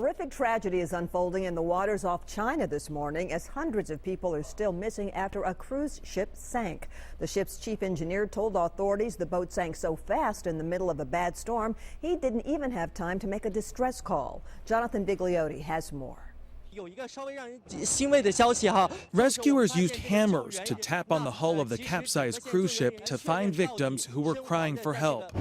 Horrific tragedy is unfolding in the waters off China this morning as hundreds of people are still missing after a cruise ship sank. The ship's chief engineer told authorities the boat sank so fast in the middle of a bad storm, he didn't even have time to make a distress call. Jonathan Bigliotti has more. Rescuers used hammers to tap on the hull of the capsized cruise ship to find victims who were crying for help.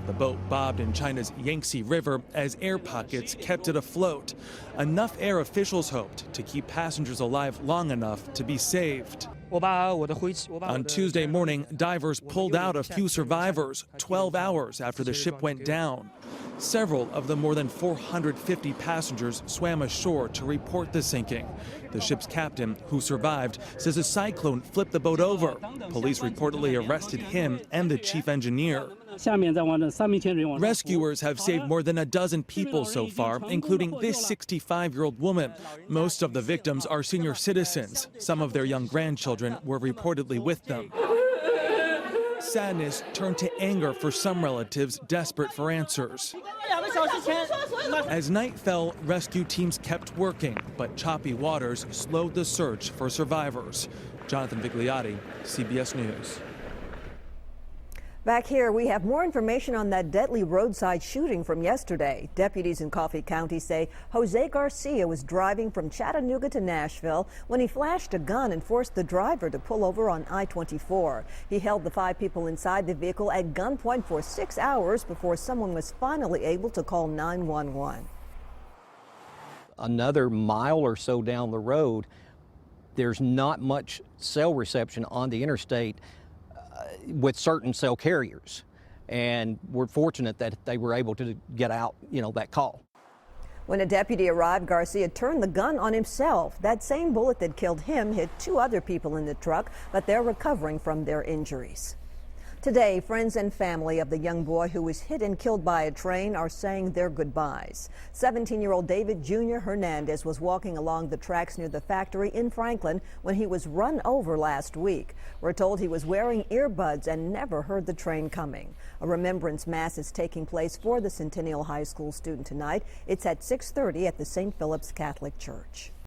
The boat bobbed in China's Yangtze River as air pockets kept it afloat. Enough air officials hoped to keep passengers alive long enough to be saved. On Tuesday morning, divers pulled out a few survivors 12 hours after the ship went down. Several of the more than 450 passengers swam ashore to report the sinking. The ship's captain, who survived, says a cyclone flipped the boat over. Police reportedly arrested him and the chief engineer. Rescuers have saved more than a dozen people so far, including this 65-year-old woman. Most of the victims are senior citizens. Some of their young grandchildren were reportedly with them. Sadness turned to anger for some relatives desperate for answers. As night fell, rescue teams kept working, but choppy waters slowed the search for survivors. Jonathan Bigliotti, CBS News. Back here, we have more information on that deadly roadside shooting from yesterday. Deputies in Coffee County say Jose Garcia was driving from Chattanooga to Nashville when he flashed a gun and forced the driver to pull over on I-24. He held the 5 people inside the vehicle at gunpoint for 6 hours before someone was finally able to call 911. Another mile or so down the road, there's not much cell reception on the interstate with certain cell carriers, and we're fortunate that they were able to get out, that call. When a deputy arrived, Garcia turned the gun on himself. That same bullet that killed him hit 2 other people in the truck, but they're recovering from their injuries. Today, friends and family of the young boy who was hit and killed by a train are saying their goodbyes. 17-year-old David Jr. Hernandez was walking along the tracks near the factory in Franklin when he was run over last week. We're told he was wearing earbuds and never heard the train coming. A remembrance mass is taking place for the Centennial High School student tonight. It's at 6:30 at the St. Philip's Catholic Church.